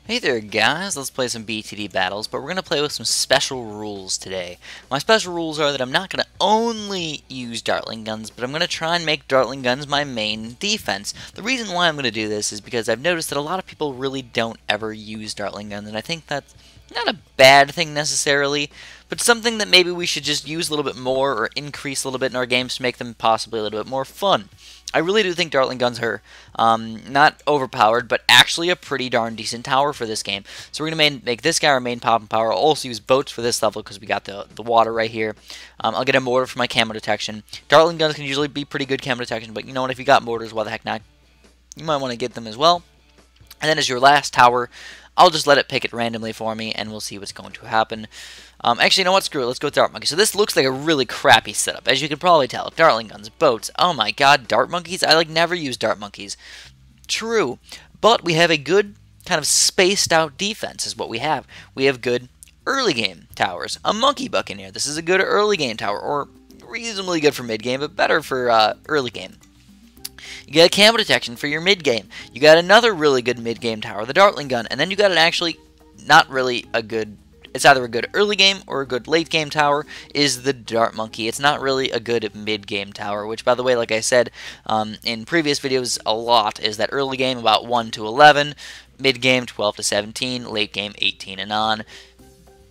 Hey there guys, let's play some BTD battles, but we're going to play with some special rules today. My special rules are that I'm not going to only use Dartling guns, but I'm going to try and make Dartling guns my main defense. The reason why I'm going to do this is because I've noticed that a lot of people really don't ever use Dartling guns, and I think that's not a bad thing necessarily, but something that maybe we should just use a little bit more or increase a little bit in our games to make them possibly a little bit more fun. I really do think Dartling guns are not overpowered, but actually a pretty darn decent tower for this game. So we're going to make this guy our main popping power. I'll also use boats for this level because we got the water right here. I'll get a mortar for my camo detection. Dartling guns can usually be pretty good camo detection, but you know what, if you got mortars, why the heck not? You might want to get them as well. And then as your last tower, I'll just let it pick it randomly for me, and we'll see what's going to happen. Actually, you know what? Screw it. Let's go with Dart Monkey. So this looks like a really crappy setup, as you can probably tell. Dartling guns, boats. Oh my god, Dart Monkeys? I never use Dart Monkeys. True. But we have a good kind of spaced out defense is what we have. We have good early game towers. A Monkey Buccaneer. This is a good early game tower, or reasonably good for mid game, but better for early game. You got a camo detection for your mid game. You got another really good mid game tower, the Dartling gun, and then you got an actually not really a good. It's either a good early game or a good late game tower is the Dart Monkey. It's not really a good mid game tower, which by the way, like I said in previous videos a lot, is that early game about 1 to 11, mid game 12 to 17, late game 18 and on,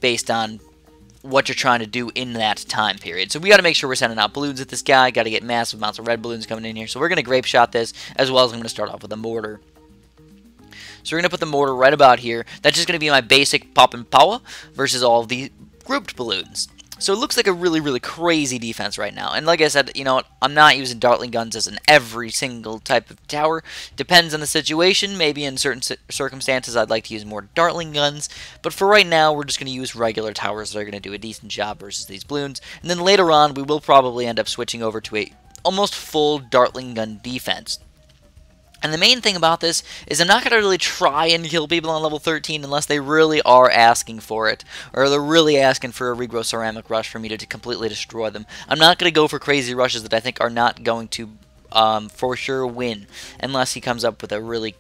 based on what you're trying to do in that time period. So we got to make sure we're sending out balloons at this guy. Got to get massive amounts of red balloons coming in here. So we're going to grape shot this, as well as I'm going to start off with a mortar. So we're going to put the mortar right about here. That's just going to be my basic pop and power versus all of the grouped balloons. So it looks like a really, really crazy defense right now. And like I said, you know what, I'm not using Dartling guns as in every single type of tower. Depends on the situation. Maybe in certain circumstances I'd like to use more Dartling guns. But for right now, we're just going to use regular towers that are going to do a decent job versus these balloons. And then later on, we will probably end up switching over to a almost full Dartling gun defense. And the main thing about this is I'm not going to really try and kill people on level 13 unless they really are asking for it, or they're really asking for a regrow ceramic rush for me to completely destroy them. I'm not going to go for crazy rushes that I think are not going to for sure win, unless he comes up with a really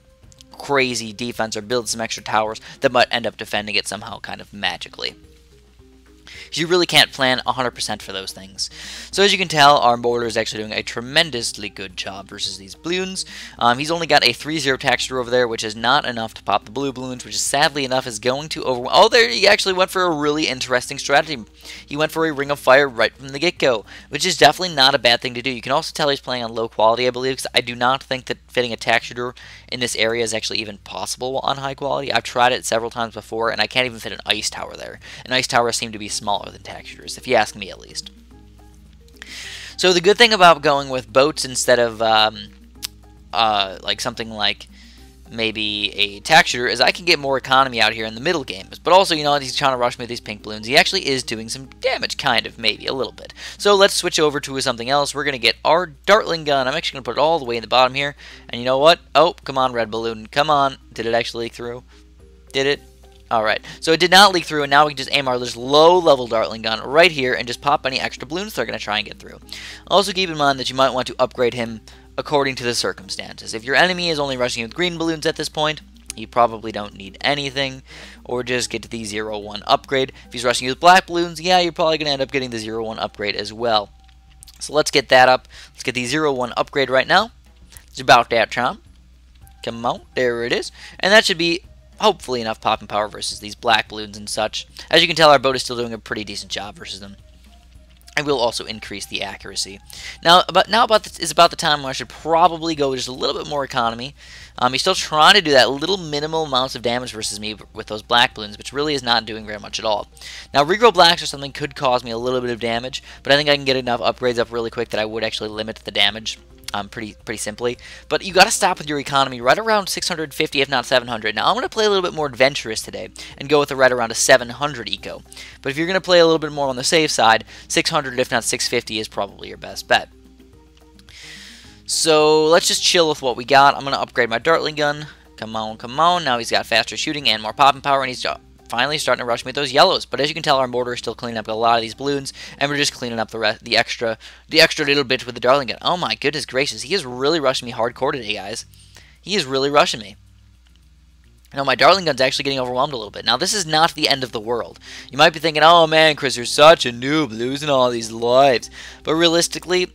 crazy defense or builds some extra towers that might end up defending it somehow kind of magically. You really can't plan 100% for those things. So as you can tell, our mortar is actually doing a tremendously good job versus these balloons. He's only got a 3-0 texture over there, which is not enough to pop the blue balloons, which is sadly enough is going to overwhelm. Oh, there he actually went for a really interesting strategy. He went for a ring of fire right from the get-go, which is definitely not a bad thing to do. You can also tell he's playing on low quality, I believe, because I do not think that fitting a texture in this area is actually even possible on high quality. I've tried it several times before, and I can't even fit an ice tower there. And ice towers seem to be smaller than textures, if you ask me at least. So the good thing about going with boats instead of like something like maybe a texture is I can get more economy out here in the middle games. But also, you know, he's trying to rush me with these pink balloons. He actually is doing some damage, kind of, maybe, a little bit. So let's switch over to something else. We're going to get our Dartling gun. I'm actually going to put it all the way in the bottom here. And you know what? Oh, come on, red balloon. Come on. Did it actually leak through? Did it? Alright, so it did not leak through, and now we can just aim our just low-level Dartling gun right here and just pop any extra balloons they're going to try and get through. Also keep in mind that you might want to upgrade him according to the circumstances. If your enemy is only rushing you with green balloons at this point, you probably don't need anything, or just get to the 0-1 upgrade. If he's rushing you with black balloons, yeah, you're probably going to end up getting the 0-1 upgrade as well. So let's get that up. Let's get the 0-1 upgrade right now. It's about that time. Come on, there it is. And that should be hopefully enough popping power versus these black balloons and such. As you can tell, our boat is still doing a pretty decent job versus them. And we'll also increase the accuracy. Now about the time where I should probably go just a little bit more economy. He's still trying to do that little minimal amounts of damage versus me with those black balloons, which really is not doing very much at all. Now, regrow blacks or something could cause me a little bit of damage, but I think I can get enough upgrades up really quick that I would actually limit the damage. Pretty simply. But you got to stop with your economy right around 650, if not 700. Now, I'm going to play a little bit more adventurous today and go with right around a 700 eco. But if you're going to play a little bit more on the safe side, 600, if not 650, is probably your best bet. So let's just chill with what we got. I'm going to upgrade my Dartling gun. Come on, come on. Now he's got faster shooting and more popping power, and he's finally starting to rush me with those yellows. But as you can tell, our mortar is still cleaning up a lot of these balloons, and we're just cleaning up the extra little bit with the Dartling gun. Oh my goodness gracious, he is really rushing me hardcore today, guys. He is really rushing me. No, my Dartling gun's actually getting overwhelmed a little bit. Now, this is not the end of the world. You might be thinking, oh man, Chris, you're such a noob, losing all these lives. But realistically,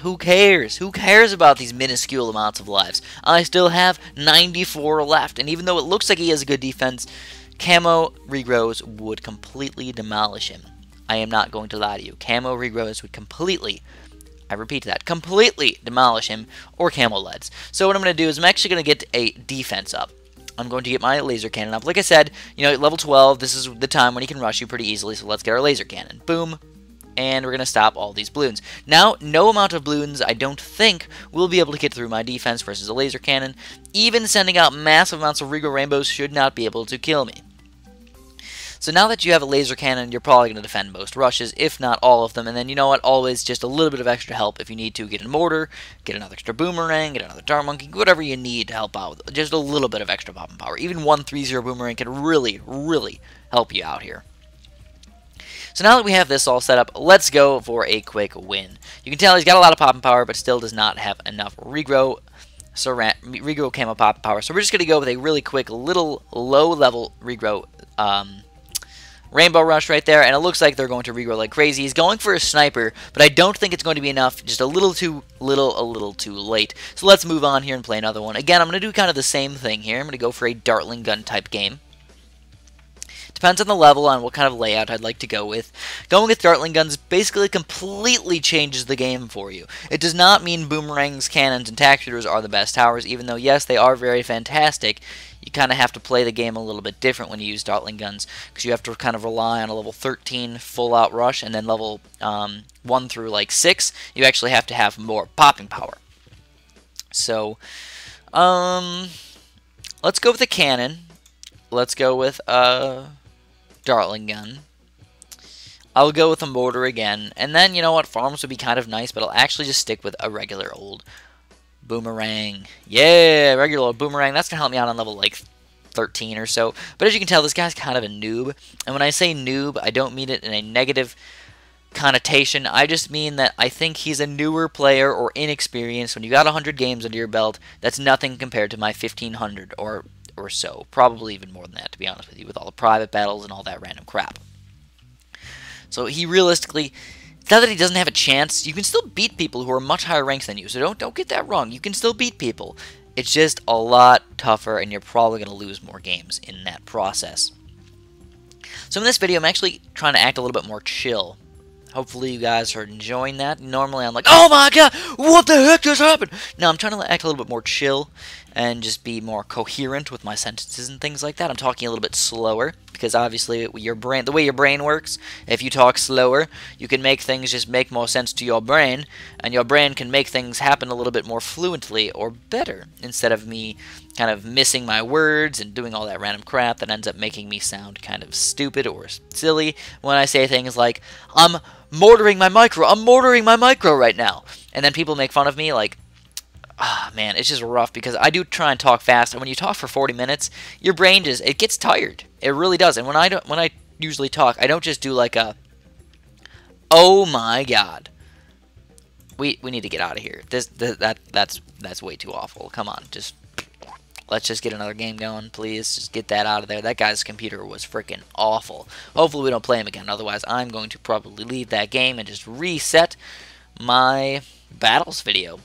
who cares? Who cares about these minuscule amounts of lives? I still have 94 left, and even though it looks like he has a good defense, camo regrows would completely demolish him. I am not going to lie to you. Camo regrows would completely, I repeat that, completely demolish him, or camo leads. So what I'm going to do is I'm actually going to get a defense up. I'm going to get my laser cannon up. Like I said, you know, at level 12, this is the time when he can rush you pretty easily, so let's get our laser cannon. Boom. And we're going to stop all these balloons. Now, no amount of balloons, I don't think, will be able to get through my defense versus a laser cannon. Even sending out massive amounts of regrow rainbows should not be able to kill me. So now that you have a laser cannon, you're probably going to defend most rushes, if not all of them. And then, you know what, always just a little bit of extra help if you need to. Get a mortar, get another extra boomerang, get another dart monkey, whatever you need to help out with. Just a little bit of extra popping power. Even 130 boomerang can really, really help you out here. So now that we have this all set up, let's go for a quick win. You can tell he's got a lot of popping power, but still does not have enough regrow camo popping power. So we're just going to go with a really quick, little low-level regrow Rainbow Rush right there, and it looks like they're going to regrow like crazy. He's going for a sniper, but I don't think it's going to be enough. Just a little too late. So let's move on here and play another one. Again, I'm going to do kind of the same thing here. I'm going to go for a Dartling gun type game. Depends on the level, on what kind of layout I'd like to go with. Going with Dartling guns basically completely changes the game for you. It does not mean boomerangs, cannons, and tack shooters are the best towers, even though, yes, they are very fantastic. You kind of have to play the game a little bit different when you use Dartling guns, because you have to kind of rely on a level 13 full-out rush, and then level 1 through like 6, you actually have to have more popping power. So, let's go with the cannon. Let's go with Dartling gun. I'll go with a mortar again, and then, you know what, farms would be kind of nice, but I'll actually just stick with a regular old boomerang. Yeah, regular old boomerang. That's going to help me out on level like 13 or so. But as you can tell, this guy's kind of a noob. And when I say noob, I don't mean it in a negative connotation. I just mean that I think he's a newer player or inexperienced. When you got 100 games under your belt, that's nothing compared to my 1,500 or so. Probably even more than that, to be honest with you, with all the private battles and all that random crap. So he realistically, it's not that he doesn't have a chance. You can still beat people who are much higher ranks than you, so don't get that wrong. You can still beat people. It's just a lot tougher, and you're probably going to lose more games in that process. So in this video, I'm actually trying to act a little bit more chill. Hopefully you guys are enjoying that. Normally I'm like, oh my god, what the heck just happened? No, I'm trying to act a little bit more chill and just be more coherent with my sentences and things like that. I'm talking a little bit slower because obviously your brain, the way your brain works, if you talk slower, you can make things just make more sense to your brain, and your brain can make things happen a little bit more fluently or better instead of me kind of missing my words and doing all that random crap that ends up making me sound kind of stupid or silly when I say things like, I'm mortaring my micro right now. And then people make fun of me like, ah, man, it's just rough because I do try and talk fast, and when you talk for 40 minutes, your brain just, it gets tired. It really does. And when I usually talk, I don't just do like a, oh my god. We need to get out of here. That's way too awful. Come on, let's just get another game going, please. Just get that out of there. That guy's computer was freaking awful. Hopefully we don't play him again. Otherwise, I'm going to probably leave that game and just reset my battles video.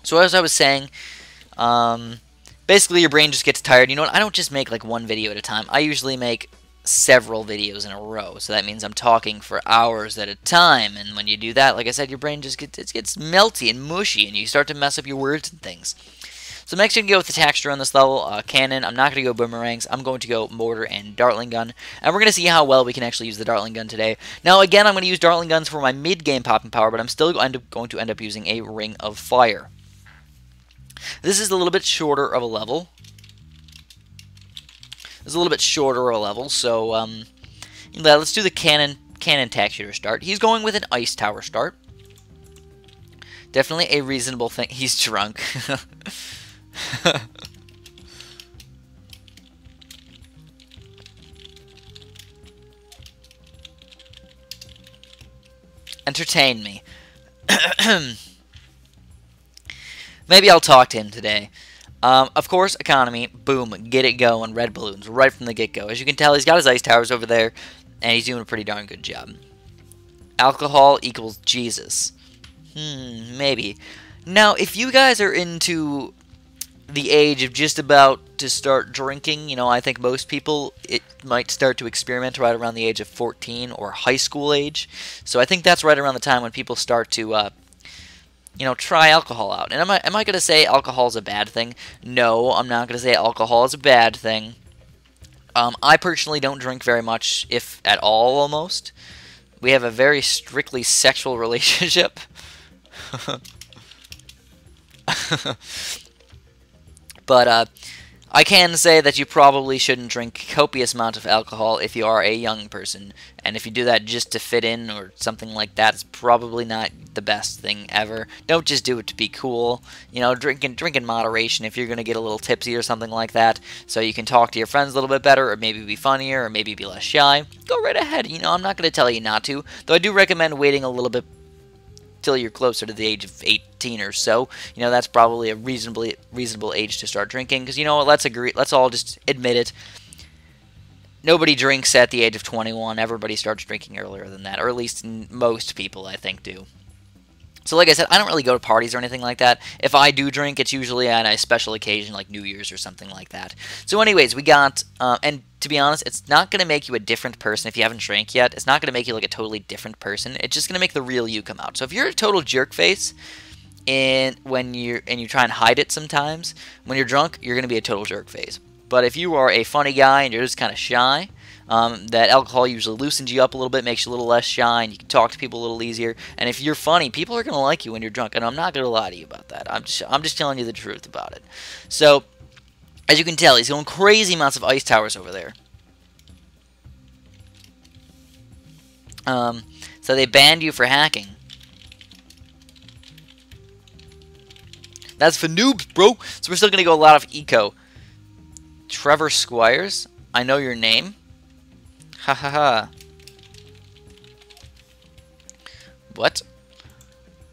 So as I was saying, basically your brain just gets tired. You know what? I don't just make like one video at a time. I usually make several videos in a row. So that means I'm talking for hours at a time. And when you do that, like I said, your brain just gets melty and mushy, and you start to mess up your words and things. So I'm actually going to go with the texture on this level, cannon. I'm not going to go boomerangs. I'm going to go mortar and Dartling gun. And we're going to see how well we can actually use the Dartling gun today. Now, again, I'm going to use Dartling guns for my mid-game popping power, but I'm still going to end up using a Ring of Fire. This is a little bit shorter of a level. So let's do the cannon tack shooter start. He's going with an ice tower start. Definitely a reasonable thing. He's drunk. Entertain me. Maybe I'll talk to him today. Of course, economy, boom, get it going, red balloons, right from the get-go. As you can tell, he's got his ice towers over there, and he's doing a pretty darn good job. Alcohol equals Jesus. Maybe. Now, if you guys are into the age of just about to start drinking, you know, I think most people, it might start to experiment right around the age of 14 or high school age. So I think that's right around the time when people start to, you know, try alcohol out. And am I going to say alcohol is a bad thing? No, I'm not going to say alcohol is a bad thing. I personally don't drink very much, if at all, almost. We have a very strictly sexual relationship. But I can say that you probably shouldn't drink copious amount of alcohol if you are a young person. And if you do that just to fit in or something like that, it's probably not the best thing ever. Don't just do it to be cool. You know, drink in moderation if you're going to get a little tipsy or something like that, so you can talk to your friends a little bit better, or maybe be funnier, or maybe be less shy. Go right ahead. You know, I'm not going to tell you not to, though I do recommend waiting a little bit till you're closer to the age of 18 or so. You know, that's probably a reasonable age to start drinking, because, you know what, let's all just admit it. Nobody drinks at the age of 21. Everybody starts drinking earlier than that, or at least most people, I think, do. So like I said, I don't really go to parties or anything like that. If I do drink, it's usually on a special occasion like New Year's or something like that. So anyways, we got, and to be honest, it's not going to make you a different person if you haven't drank yet. It's not going to make you like a totally different person. It's just going to make the real you come out. So if you're a total jerk face, and you try and hide it sometimes, when you're drunk, you're going to be a total jerk face. But if you are a funny guy and you're just kind of shy, that alcohol usually loosens you up a little bit, makes you a little less shy, and you can talk to people a little easier. And if you're funny, people are going to like you when you're drunk, and I'm not going to lie to you about that. I'm just telling you the truth about it. So, as you can tell, he's going crazy amounts of ice towers over there. So they banned you for hacking. That's for noobs, bro. So we're still going to go a lot of eco. Trevor Squires, I know your name. Ha ha ha. What?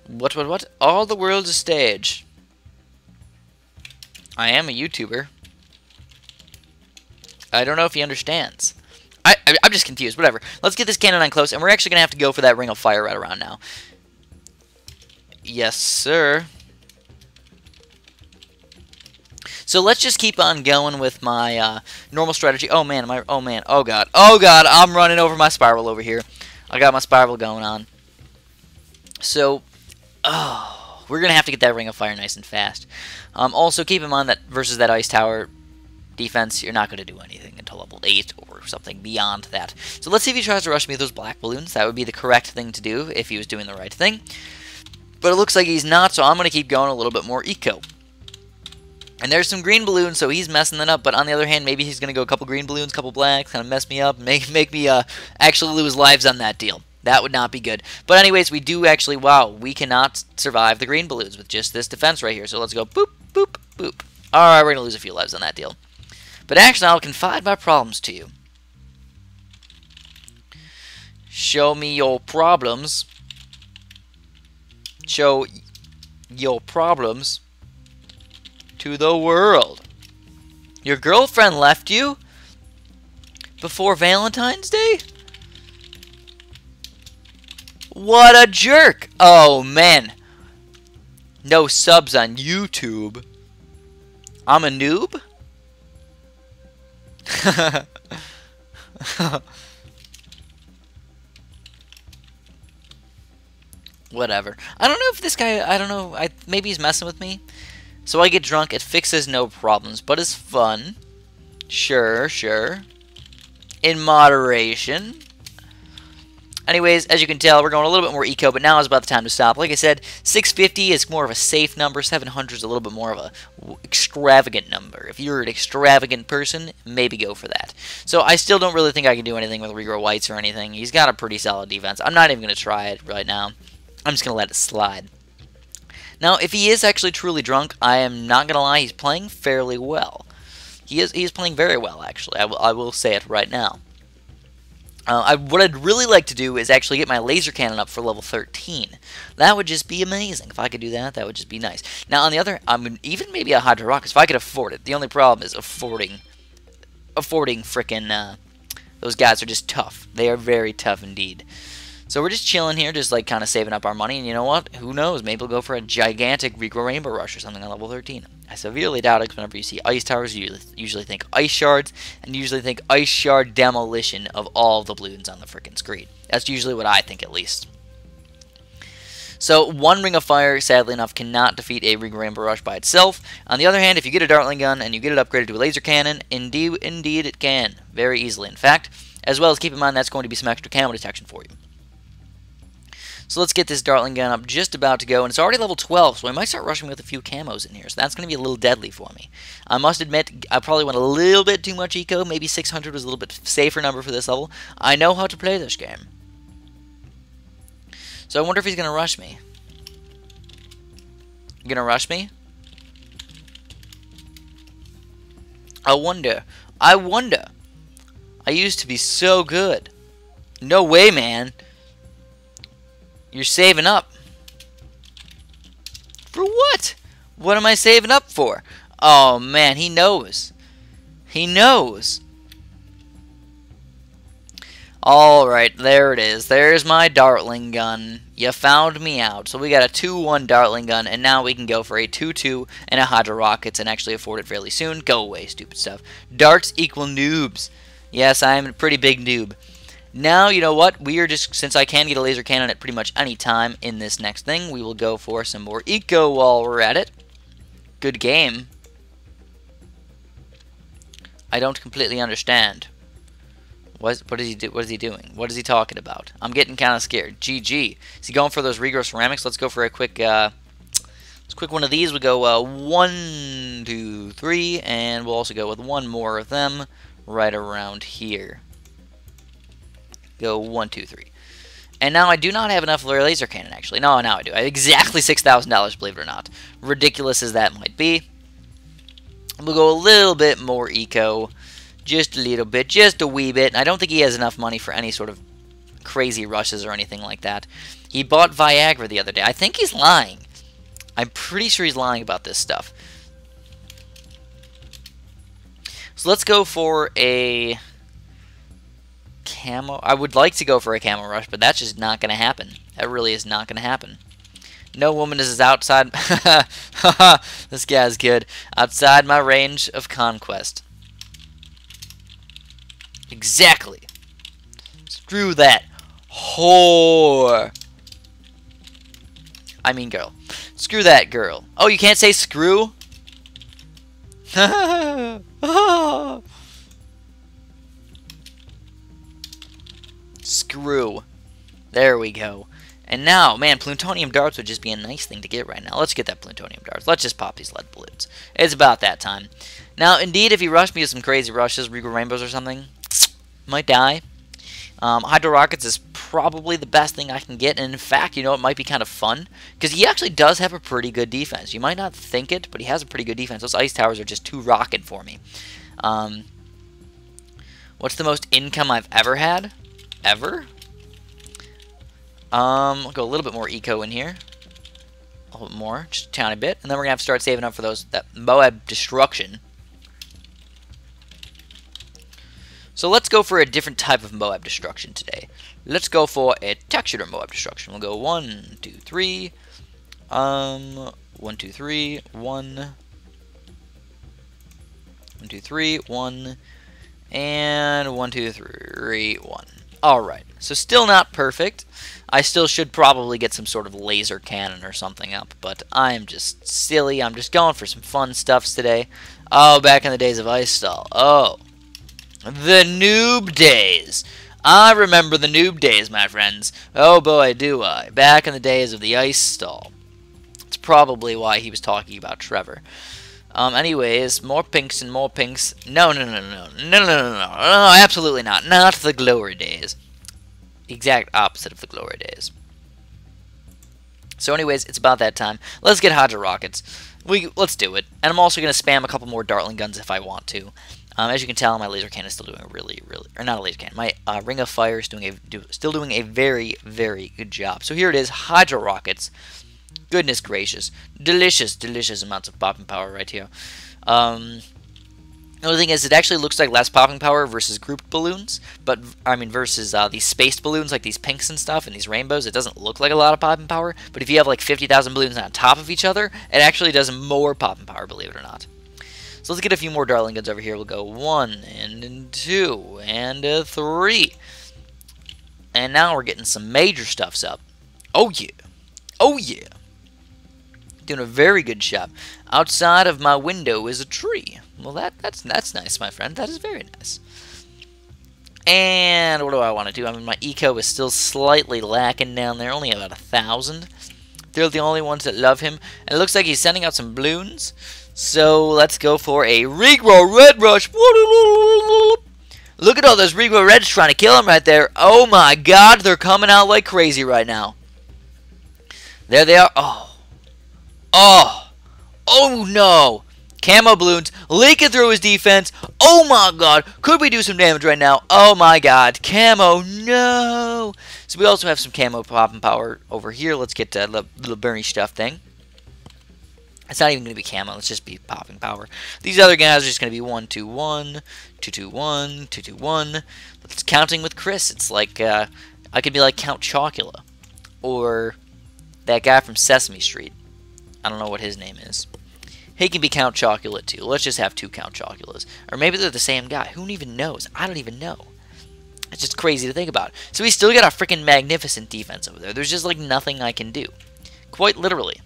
What? All the world's a stage. I am a YouTuber. I don't know if he understands. I'm just confused. Whatever. Let's get this cannon on close, and we're actually going to have to go for that ring of fire right around now. Yes, sir. So let's just keep on going with my normal strategy. Oh man, oh god, I'm running over my spiral over here. I got my spiral going on. So, we're gonna have to get that ring of fire nice and fast. Also, keep in mind that versus that ice tower defense, you're not gonna do anything until level 8 or something beyond that. So let's see if he tries to rush me with those black balloons. That would be the correct thing to do if he was doing the right thing. But it looks like he's not, so I'm gonna keep going a little bit more eco. And there's some green balloons, so he's messing that up. But on the other hand, maybe he's going to go a couple green balloons, couple blacks, kind of mess me up, make me actually lose lives on that deal. That would not be good. But anyways, we do actually, wow, we cannot survive the green balloons with just this defense right here. So let's go boop, boop, boop. Alright, we're going to lose a few lives on that deal. But actually, I'll confide my problems to you. Show me your problems. Show your problems to the world. Your girlfriend left you before Valentine's Day? What a jerk! Oh man. No subs on YouTube. I'm a noob? Whatever. I don't know if this guy, I don't know, maybe he's messing with me. So I get drunk, it fixes no problems, but it's fun. Sure, sure. In moderation. Anyways, as you can tell, we're going a little bit more eco, but now is about the time to stop. Like I said, 650 is more of a safe number. 700 is a little bit more of a extravagant number. If you're an extravagant person, maybe go for that. So I still don't really think I can do anything with regrow whites or anything. He's got a pretty solid defense. I'm not even going to try it right now. I'm just going to let it slide. Now, if he is actually truly drunk, I am not going to lie, he's playing fairly well. He is playing very well, actually. I will say it right now. What I'd really like to do is actually get my laser cannon up for level 13. That would just be amazing. If I could do that, that would just be nice. Now, on the other, even maybe a Hydro Rockets, if I could afford it. The only problem is affording frickin' those guys are just tough. They are very tough indeed. So we're just chilling here, just like kind of saving up our money. And you know what? Who knows? Maybe we'll go for a gigantic Regal Rainbow Rush or something on level 13. I severely doubt it, because whenever you see ice towers, you usually think ice shards, and usually think ice shard demolition of all the balloons on the frickin' screen. That's usually what I think, at least. So, one Ring of Fire, sadly enough, cannot defeat a Regal Rainbow Rush by itself. On the other hand, if you get a Dartling gun and you get it upgraded to a laser cannon, indeed it can. Very easily, in fact. As well as keep in mind that's going to be some extra camo detection for you. So let's get this Dartling gun up, just about to go, and it's already level 12, so I might start rushing with a few camos in here, so that's going to be a little deadly for me. I must admit, I probably went a little bit too much eco, maybe 600 was a little bit safer number for this level. I know how to play this game. So I wonder if he's going to rush me. You going to rush me? I wonder. I used to be so good. No way, man. You're saving up. For what? What am I saving up for? Oh, man, he knows. He knows. Alright, there it is. There's my Dartling gun. You found me out. So we got a 2-1 Dartling gun, and now we can go for a 2-2 and a Hydro Rockets and actually afford it fairly soon. Go away, stupid stuff. Darts equal noobs. Yes, I am a pretty big noob. Now, you know what? We are just, since I can get a laser cannon at pretty much any time in this next thing, we will go for some more eco while we're at it. Good game. I don't completely understand. What is he doing? What is he talking about? I'm getting kind of scared. GG. Is he going for those Regro ceramics? Let's go for a quick one of these. We'll go 1, 2, 3, and we'll also go with one more of them right around here. Go 1, 2, 3. And now I do not have enough laser cannon, actually. No, now I do. I have exactly $6,000, believe it or not. Ridiculous as that might be. We'll go a little bit more eco. Just a little bit. Just a wee bit. I don't think he has enough money for any sort of crazy rushes or anything like that. He bought Viagra the other day. I think he's lying. I'm pretty sure he's lying about this stuff. So let's go for a camo. I would like to go for a camo rush, but that's just not going to happen. That really is not going to happen. No woman is outside. This guy's good. Outside my range of conquest. Exactly. Screw that whore. I mean girl. Screw that girl. Oh, you can't say screw? Screw. There we go. And now, man, plutonium darts would just be a nice thing to get right now. Let's get that plutonium darts. Let's just pop these lead balloons. It's about that time. Now, indeed, if he rushed me with some crazy rushes, Regal Rainbows or something, might die. Hydro Rockets is probably the best thing I can get. And in fact, you know, it might be kind of fun, because he actually does have a pretty good defense. You might not think it, but he has a pretty good defense. Those ice towers are just too rocking for me. What's the most income I've ever had? Ever? I'll go a little bit more eco in here. A little bit more, just a tiny bit. And then we're going to have to start saving up for that Moab destruction. So let's go for a different type of Moab destruction today. Let's go for a textured Moab destruction. We'll go 1, 2, 3. 1, 2, 3. 1. 1, 2, 3. 1. And 1, 2, 3. 1. Alright. So still not perfect. I still should probably get some sort of laser cannon or something up, but I'm just silly. I'm just going for some fun stuffs today. Oh, back in the days of Ice Stall. Oh. The noob days. I remember the noob days, my friends. Oh boy, do I. Back in the days of the Ice Stall. It's probably why he was talking about Trevor. Anyways, more pinks and more pinks. No, absolutely not. Not the glory days. Exact opposite of the glory days. So anyways, it's about that time. Let's get Hydro Rockets. Let's do it. And I'm also going to spam a couple more Dartling guns if I want to. As you can tell, my laser cannon is still doing or not a laser cannon. My ring of fire is still doing a very, very good job. So here it is, hydro rockets. Goodness gracious, delicious, delicious amounts of popping power right here. The only thing is, it actually looks like less popping power versus grouped balloons, but I mean versus these spaced balloons like these pinks and stuff and these rainbows. It doesn't look like a lot of popping power, but if you have like 50,000 balloons on top of each other, it actually does more popping power, believe it or not. So let's get a few more dartling guns over here. We'll go 1 and 2 and 3. And now we're getting some major stuffs up. Oh yeah. Oh yeah. Doing a very good job. Outside of my window is a tree. Well, that's nice, my friend. That is very nice. And what do I want to do? I mean, my eco is still slightly lacking down there. Only about 1,000. They're the only ones that love him. And it looks like he's sending out some balloons. So let's go for a regrow red rush. Look at all those regrow reds trying to kill him right there. Oh my god, they're coming out like crazy right now. There they are. Oh. Oh. Oh no. Camo balloons leaking through his defense. Oh my god. Could we do some damage right now? Oh my god. Camo. No. So we also have some camo popping power over here. Let's get that little Bernie stuff thing. It's not even going to be camo. Let's just be popping power. These other guys are just going to be 1, 2, 1, 2, 2, 1, 2, 2, 1. It's counting with Chris. It's like, I could be like Count Chocula. Or that guy from Sesame Street. I don't know what his name is. He can be Count Chocula too. Let's just have 2 Count Choculas. Or maybe they're the same guy. Who even knows? I don't even know. It's just crazy to think about. So we still got a freaking magnificent defense over there. There's just like nothing I can do. Quite literally.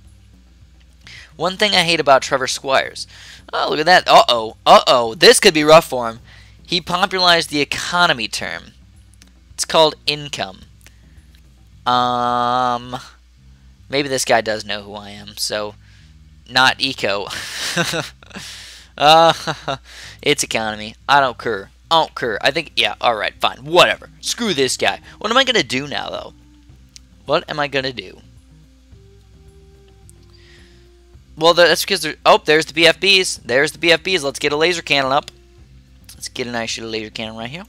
One thing I hate about Trevor Squires. Oh, look at that. Uh-oh. Uh-oh. This could be rough for him. He popularized the economy term. It's called income. Maybe this guy does know who I am, so not eco. It's economy. I don't care. I don't care. I think, yeah, alright, fine. Whatever. Screw this guy. What am I going to do now, though? What am I going to do? Well, that's because there's... Oh, there's the BFBs. There's the BFBs. Let's get a laser cannon up. Let's get a nice little laser cannon right here.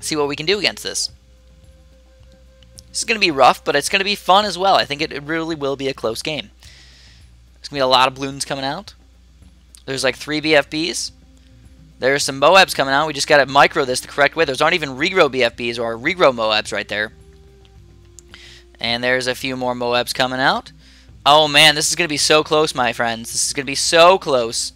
See what we can do against this. This is going to be rough, but it's going to be fun as well. I think it really will be a close game. There's going to be a lot of balloons coming out. There's like 3 BFBs. There's some Moabs coming out. We just got to micro this the correct way. There's aren't even regrow BFBs or regrow Moabs right there. And there's a few more Moabs coming out. Oh man, this is going to be so close, my friends. This is going to be so close.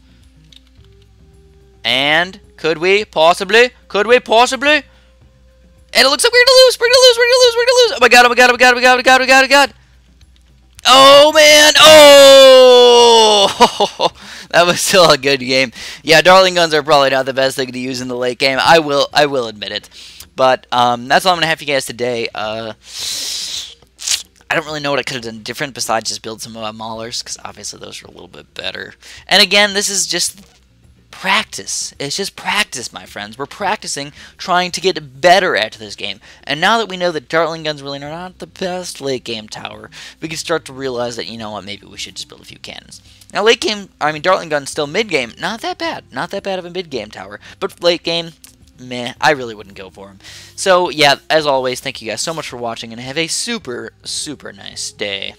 And could we possibly? Could we possibly? And it looks like we're going to lose. We're going to lose. We're going to lose. We're going to lose. Oh my god. Oh my god. Oh my god. Oh my god. Oh my god. Oh my god. Oh man. Oh. That was still a good game. Yeah, dartling guns are probably not the best thing to use in the late game. I will admit it. But that's all I'm going to have for you guys today. I don't really know what I could have done different besides just build some maulers, because obviously those are a little bit better. And again, this is just practice. It's just practice, my friends. We're practicing trying to get better at this game. And now that we know that dartling guns really are not the best late game tower, we can start to realize that, you know what, maybe we should just build a few cannons. Now late game, I mean dartling guns still mid game, not that bad. Not that bad of a mid game tower. But late game, meh, I really wouldn't go for him. So, yeah, as always, thank you guys so much for watching, and have a super, super nice day.